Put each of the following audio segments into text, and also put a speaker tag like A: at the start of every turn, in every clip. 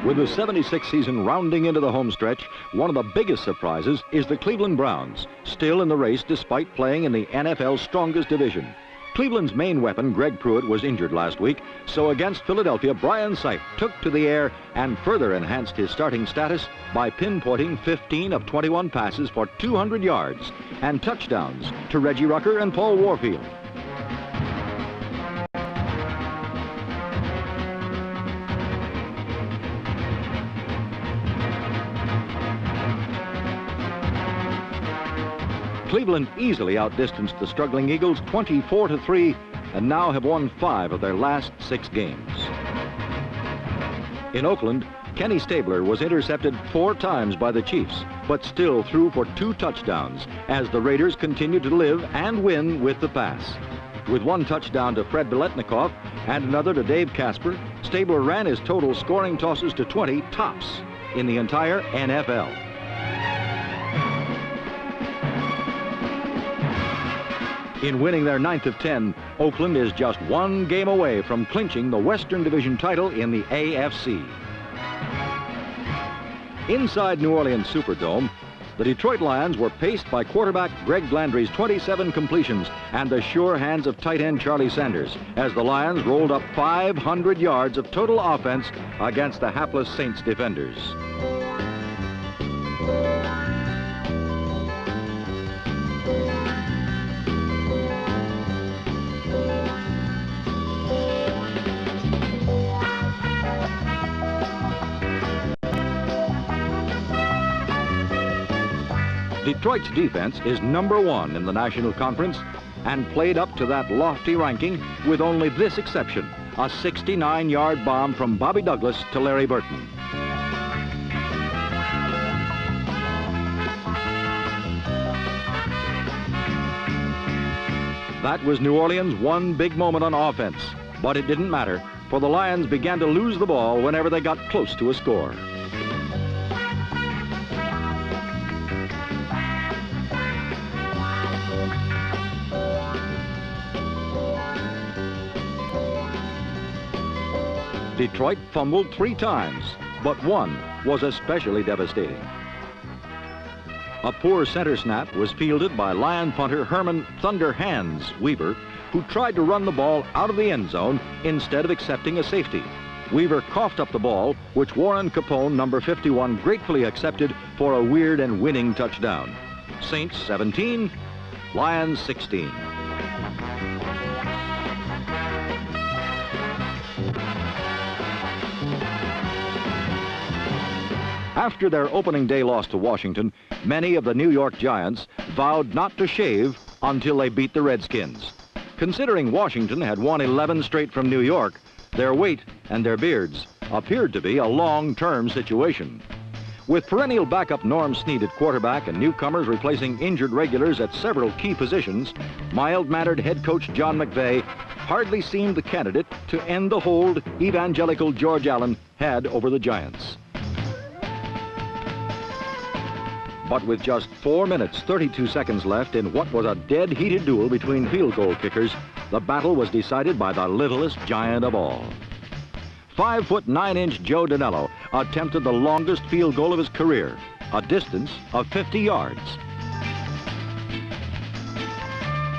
A: With the 76th season rounding into the home stretch, one of the biggest surprises is the Cleveland Browns, still in the race despite playing in the NFL's strongest division. Cleveland's main weapon, Greg Pruitt, was injured last week, so against Philadelphia, Brian Sipe took to the air and further enhanced his starting status by pinpointing 15 of 21 passes for 200 yards and touchdowns to Reggie Rucker and Paul Warfield. Cleveland easily outdistanced the struggling Eagles 24-3 and now have won 5 of their last 6 games. In Oakland, Kenny Stabler was intercepted 4 times by the Chiefs, but still threw for 2 touchdowns as the Raiders continued to live and win with the pass. With 1 touchdown to Fred Biletnikoff and another to Dave Casper, Stabler ran his total scoring tosses to 20 tops in the entire NFL. In winning their 9th of 10, Oakland is just 1 game away from clinching the Western Division title in the AFC. Inside New Orleans Superdome, the Detroit Lions were paced by quarterback Greg Landry's 27 completions and the sure hands of tight end Charlie Sanders as the Lions rolled up 500 yards of total offense against the hapless Saints defenders. Detroit's defense is #1 in the National Conference and played up to that lofty ranking with only this exception, a 69-yard bomb from Bobby Douglas to Larry Burton. That was New Orleans' one big moment on offense, but it didn't matter, for the Lions began to lose the ball whenever they got close to a score. Detroit fumbled 3 times, but one was especially devastating. A poor center snap was fielded by Lion punter Herman Thunder Hands Weaver, who tried to run the ball out of the end zone instead of accepting a safety. Weaver coughed up the ball, which Warren Capone, number 51, gratefully accepted for a weird and winning touchdown. Saints 17, Lions 16. After their opening day loss to Washington, many of the New York Giants vowed not to shave until they beat the Redskins. Considering Washington had won 11 straight from New York, their weight and their beards appeared to be a long-term situation. With perennial backup Norm Snead at quarterback and newcomers replacing injured regulars at several key positions, mild-mannered head coach John McVay hardly seemed the candidate to end the hold evangelical George Allen had over the Giants. But with just 4 minutes, 32 seconds left in what was a dead heated duel between field goal kickers, the battle was decided by the littlest giant of all. 5' 9" Joe Dinello attempted the longest field goal of his career, a distance of 50 yards.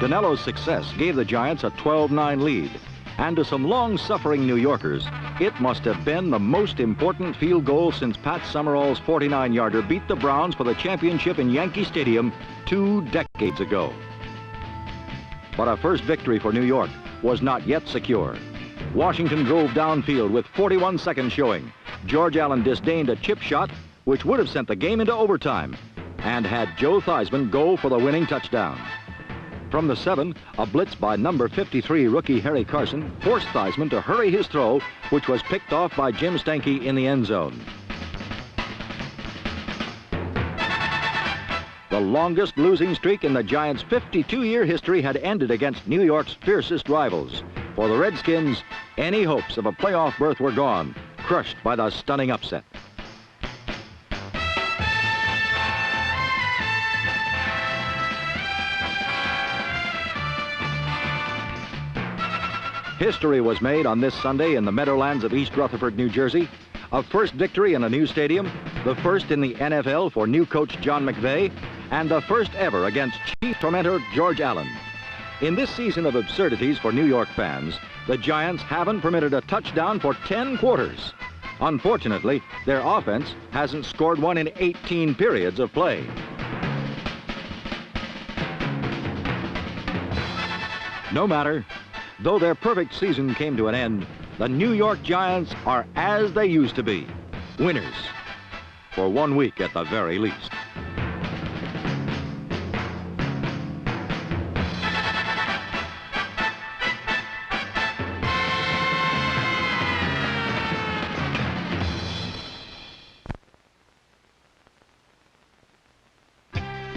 A: Dinello's success gave the Giants a 12-9 lead, and to some long-suffering New Yorkers, it must have been the most important field goal since Pat Summerall's 49-yarder beat the Browns for the championship in Yankee Stadium 2 decades ago. But a first victory for New York was not yet secure. Washington drove downfield with 41 seconds showing. George Allen disdained a chip shot, which would have sent the game into overtime, and had Joe Theismann go for the winning touchdown. From the 7, a blitz by number 53 rookie Harry Carson forced Theismann to hurry his throw, which was picked off by Jim Stanky in the end zone. The longest losing streak in the Giants' 52-year history had ended against New York's fiercest rivals. For the Redskins, any hopes of a playoff berth were gone, crushed by the stunning upset. History was made on this Sunday in the Meadowlands of East Rutherford, New Jersey. A first victory in a new stadium, the first in the NFL for new coach John McVay, and the first ever against chief tormentor George Allen. In this season of absurdities for New York fans, the Giants haven't permitted a touchdown for 10 quarters. Unfortunately, their offense hasn't scored one in 18 periods of play. No matter, though their perfect season came to an end, the New York Giants are as they used to be, winners, for 1 week at the very least.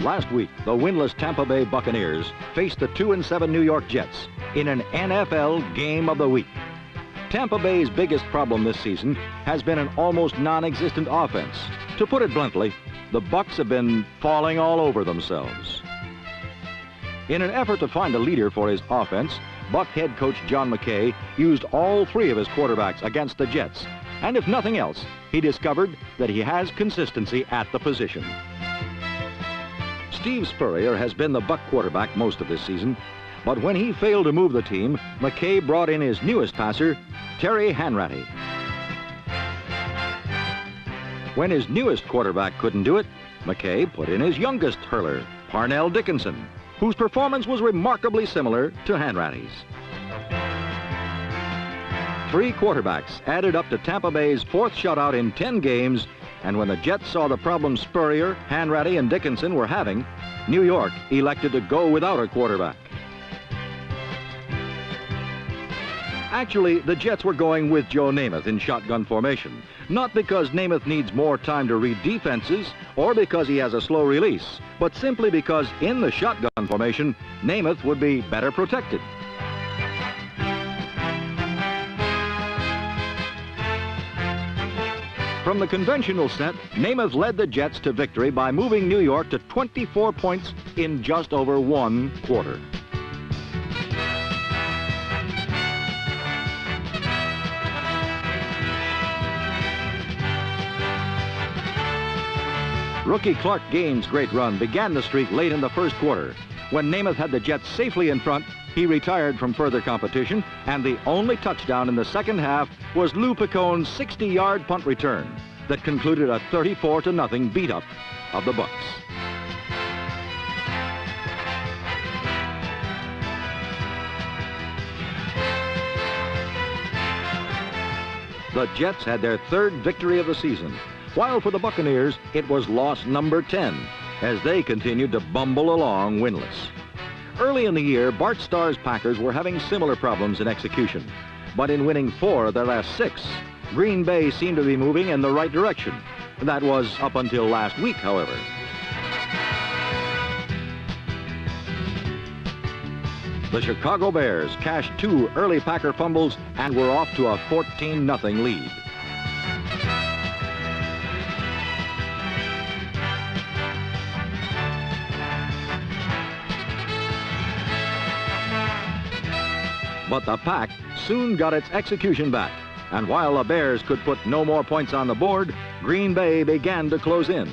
A: Last week, the winless Tampa Bay Buccaneers faced the 2-7 New York Jets in an NFL Game of the Week. Tampa Bay's biggest problem this season has been an almost non-existent offense. To put it bluntly, the Bucs have been falling all over themselves. In an effort to find a leader for his offense, Buck head coach John McKay used all three of his quarterbacks against the Jets, and if nothing else, he discovered that he has consistency at the position. Steve Spurrier has been the Buck quarterback most of this season, but when he failed to move the team, McKay brought in his newest passer, Terry Hanratty. When his newest quarterback couldn't do it, McKay put in his youngest hurler, Parnell Dickinson, whose performance was remarkably similar to Hanratty's. 3 quarterbacks added up to Tampa Bay's 4th shutout in 10 games, and when the Jets saw the problems Spurrier, Hanratty, and Dickinson were having, New York elected to go without a quarterback. Actually, the Jets were going with Joe Namath in shotgun formation, not because Namath needs more time to read defenses or because he has a slow release, but simply because in the shotgun formation, Namath would be better protected. From the conventional set, Namath led the Jets to victory by moving New York to 24 points in just over 1 quarter. Rookie Clark Gaines' great run began the streak late in the first quarter. When Namath had the Jets safely in front, he retired from further competition, and the only touchdown in the second half was Lou Piccone's 60-yard punt return that concluded a 34-0 beat-up of the Bucs. The Jets had their 3rd victory of the season, while for the Buccaneers, it was loss number 10, as they continued to bumble along winless. Early in the year, Bart Starr's Packers were having similar problems in execution, but in winning 4 of their last 6, Green Bay seemed to be moving in the right direction. That was up until last week, however. The Chicago Bears cashed 2 early Packer fumbles and were off to a 14-0 lead. But the Pack soon got its execution back, and while the Bears could put no more points on the board, Green Bay began to close in.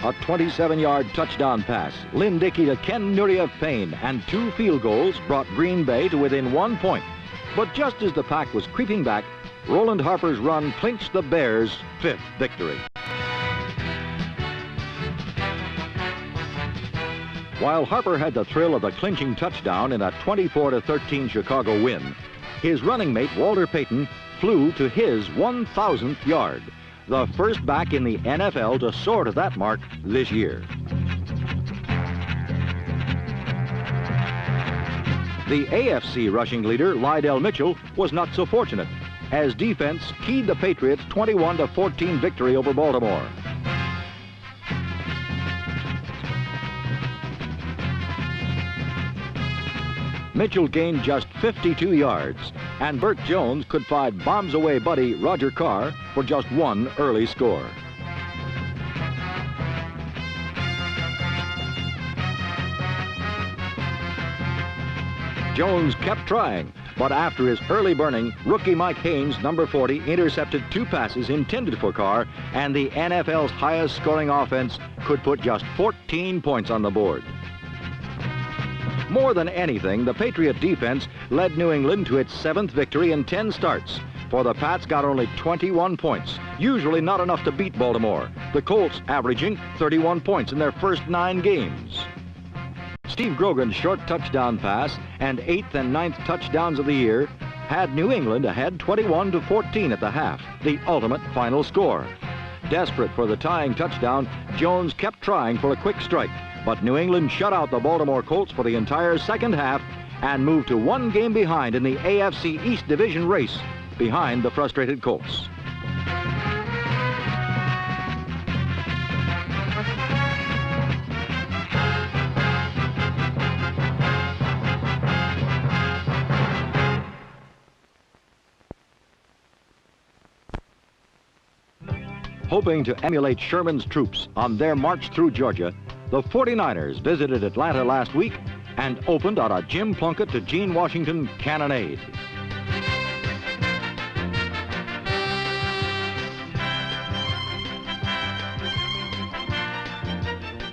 A: A 27-yard touchdown pass, Lynn Dickey to Ken Nuri of Payne, and 2 field goals brought Green Bay to within 1 point. But just as the Pack was creeping back, Roland Harper's run clinched the Bears' 5th victory. While Harper had the thrill of the clinching touchdown in a 24-13 Chicago win, his running mate, Walter Payton, flew to his 1,000th yard, the first back in the NFL to soar to that mark this year. The AFC rushing leader, Lydell Mitchell, was not so fortunate, as defense keyed the Patriots' 21-14 victory over Baltimore. Mitchell gained just 52 yards, and Burt Jones could find bombs-away buddy Roger Carr for just 1 early score. Jones kept trying, but after his early burning, rookie Mike Haynes, number 40, intercepted 2 passes intended for Carr, and the NFL's highest scoring offense could put just 14 points on the board. More than anything, the Patriot defense led New England to its 7th victory in 10 starts. For the Pats got only 21 points, usually not enough to beat Baltimore. The Colts averaging 31 points in their first 9 games. Steve Grogan's short touchdown pass and 8th and 9th touchdowns of the year had New England ahead 21-14 at the half, the ultimate final score. Desperate for the tying touchdown, Jones kept trying for a quick strike, but New England shut out the Baltimore Colts for the entire second half and moved to 1 game behind in the AFC East Division race, behind the frustrated Colts. Hoping to emulate Sherman's troops on their march through Georgia, the 49ers visited Atlanta last week and opened on a Jim Plunkett to Gene Washington cannonade.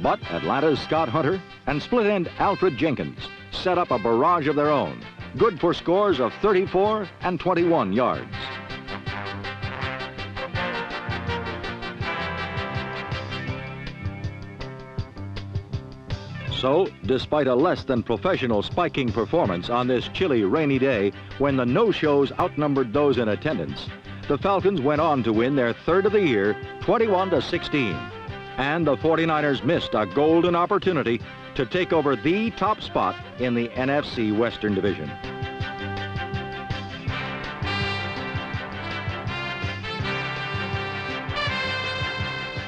A: But Atlanta's Scott Hunter and split-end Alfred Jenkins set up a barrage of their own, good for scores of 34 and 21 yards. So, despite a less than professional spiking performance on this chilly, rainy day when the no-shows outnumbered those in attendance, the Falcons went on to win their 3rd of the year, 21-16. And the 49ers missed a golden opportunity to take over the top spot in the NFC Western Division.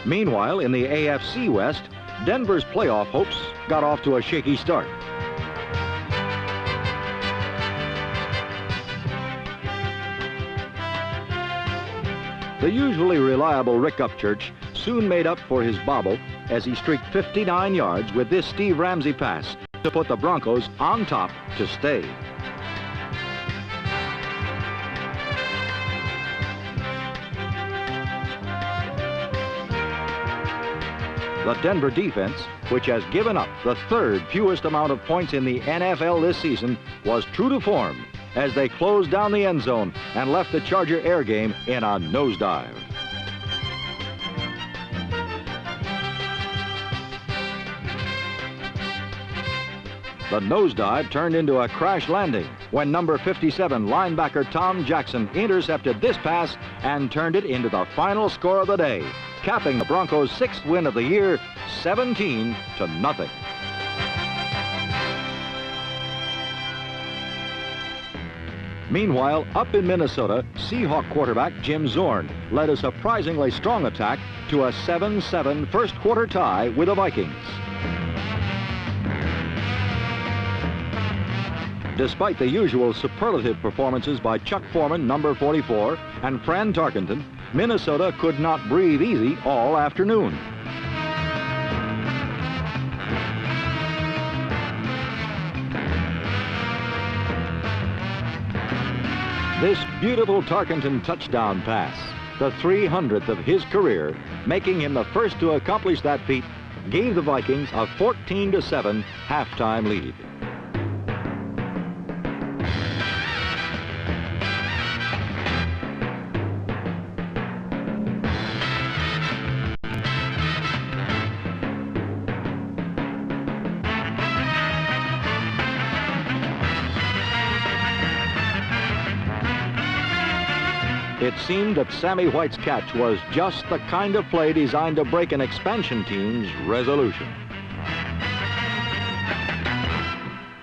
A: Meanwhile, in the AFC West, Denver's playoff hopes got off to a shaky start. The usually reliable Rick Upchurch soon made up for his bobble as he streaked 59 yards with this Steve Ramsey pass to put the Broncos on top to stay. The Denver defense, which has given up the 3rd fewest amount of points in the NFL this season, was true to form as they closed down the end zone and left the Charger air game in a nosedive. The nosedive turned into a crash landing when number 57 linebacker Tom Jackson intercepted this pass and turned it into the final score of the day, capping the Broncos' 6th win of the year, 17-0. Meanwhile, up in Minnesota, Seahawk quarterback Jim Zorn led a surprisingly strong attack to a 7-7 first quarter tie with the Vikings. Despite the usual superlative performances by Chuck Foreman, number 44, and Fran Tarkenton, Minnesota could not breathe easy all afternoon. This beautiful Tarkenton touchdown pass, the 300th of his career, making him the first to accomplish that feat, gave the Vikings a 14-7 halftime lead. It seemed that Sammy White's catch was just the kind of play designed to break an expansion team's resolution.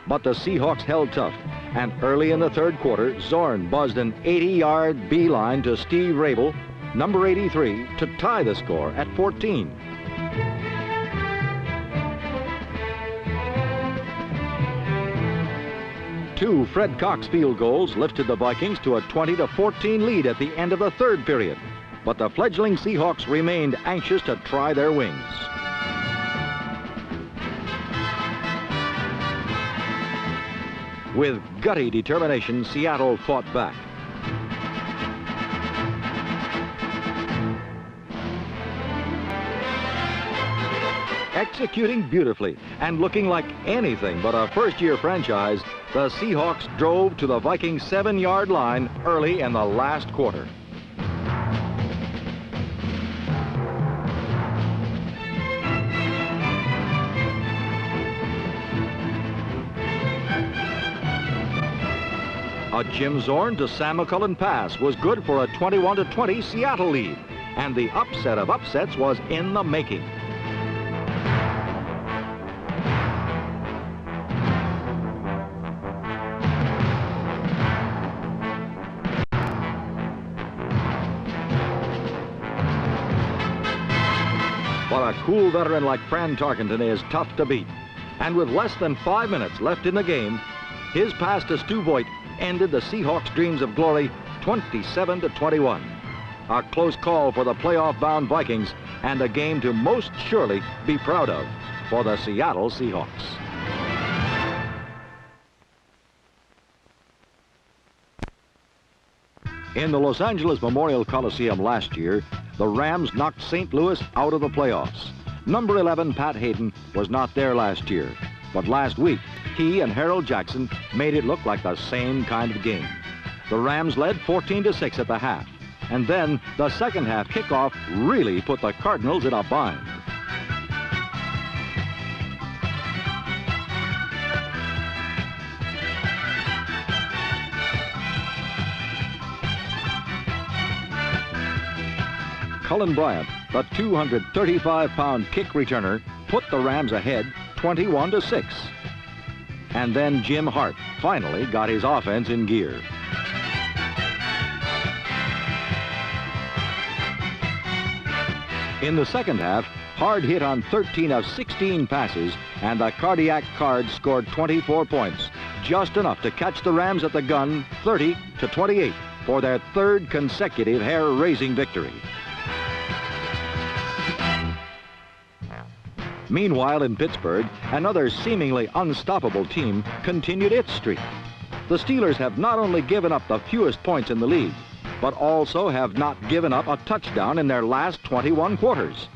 A: But the Seahawks held tough, and early in the 3rd quarter, Zorn buzzed an 80-yard beeline to Steve Rabel, number 83, to tie the score at 14. Two Fred Cox field goals lifted the Vikings to a 20-14 lead at the end of the 3rd period. But the fledgling Seahawks remained anxious to try their wings. With gutty determination, Seattle fought back. Executing beautifully and looking like anything but a first-year franchise, the Seahawks drove to the Vikings' 7-yard line early in the last quarter. A Jim Zorn to Sam McCullen pass was good for a 21-20 Seattle lead, and the upset of upsets was in the making. But a cool veteran like Fran Tarkenton is tough to beat. And with less than 5 minutes left in the game, his pass to Stu Voigt ended the Seahawks' dreams of glory 27-21. A close call for the playoff-bound Vikings and a game to most surely be proud of for the Seattle Seahawks. In the Los Angeles Memorial Coliseum last year, the Rams knocked St. Louis out of the playoffs. Number 11, Pat Hayden, was not there last year, but last week, he and Harold Jackson made it look like the same kind of game. The Rams led 14-6 at the half, and then the second half kickoff really put the Cardinals in a bind. Cullen Bryant, the 235-pound kick returner, put the Rams ahead 21-6. And then Jim Hart finally got his offense in gear. In the second half, Hart hit on 13 of 16 passes, and the Cardiac Cards scored 24 points, just enough to catch the Rams at the gun 30-28 for their third consecutive hair-raising victory. Meanwhile, in Pittsburgh, another seemingly unstoppable team continued its streak. The Steelers have not only given up the fewest points in the league, but also have not given up a touchdown in their last 21 quarters.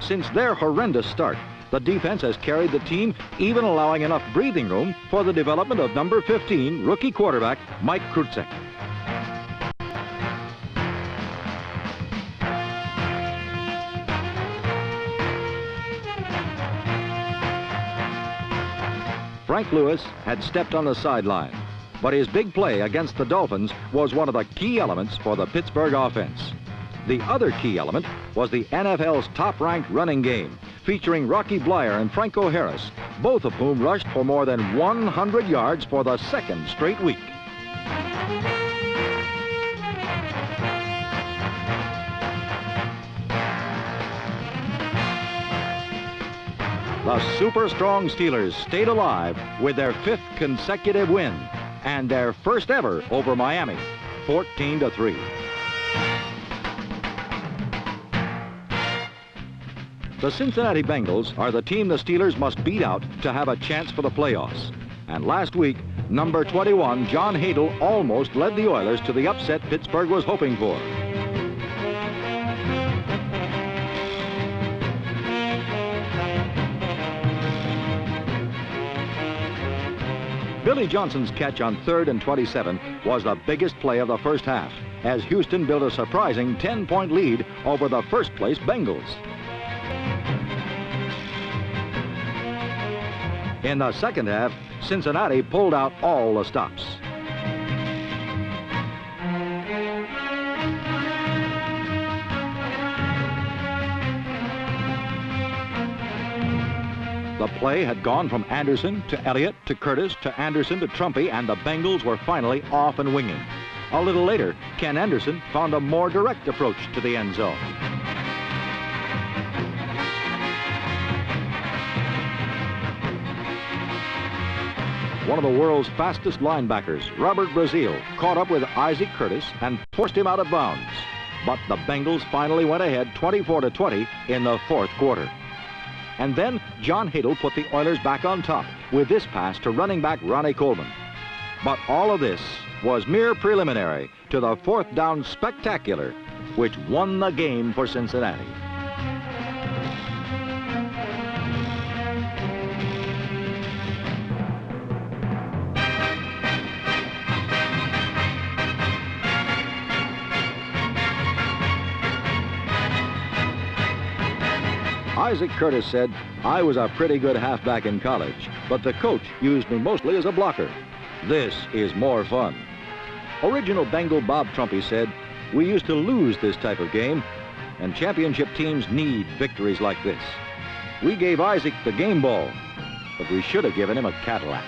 A: Since their horrendous start, the defense has carried the team, even allowing enough breathing room for the development of number 15 rookie quarterback Mike Kruczek. Frank Lewis had stepped on the sideline, but his big play against the Dolphins was one of the key elements for the Pittsburgh offense. The other key element was the NFL's top-ranked running game, featuring Rocky Bleier and Franco Harris, both of whom rushed for more than 100 yards for the second straight week. The super-strong Steelers stayed alive with their 5th consecutive win and their first ever over Miami, 14-3. The Cincinnati Bengals are the team the Steelers must beat out to have a chance for the playoffs. And last week, number 21, John Hadl, almost led the Oilers to the upset Pittsburgh was hoping for. Billy Johnson's catch on 3rd and 27 was the biggest play of the first half, as Houston built a surprising 10-point lead over the first-place Bengals. In the second half, Cincinnati pulled out all the stops. The play had gone from Anderson to Elliott to Curtis to Anderson to Trumpy, and the Bengals were finally off and winging. A little later, Ken Anderson found a more direct approach to the end zone. One of the world's fastest linebackers, Robert Brazile, caught up with Isaac Curtis and forced him out of bounds. But the Bengals finally went ahead 24-20 in the fourth quarter. And then John Hadl put the Oilers back on top with this pass to running back Ronnie Coleman. But all of this was mere preliminary to the fourth down spectacular, which won the game for Cincinnati. Isaac Curtis said, "I was a pretty good halfback in college, but the coach used me mostly as a blocker. This is more fun." Original Bengal Bob Trumpy said, "We used to lose this type of game, and championship teams need victories like this. We gave Isaac the game ball, but we should have given him a Cadillac."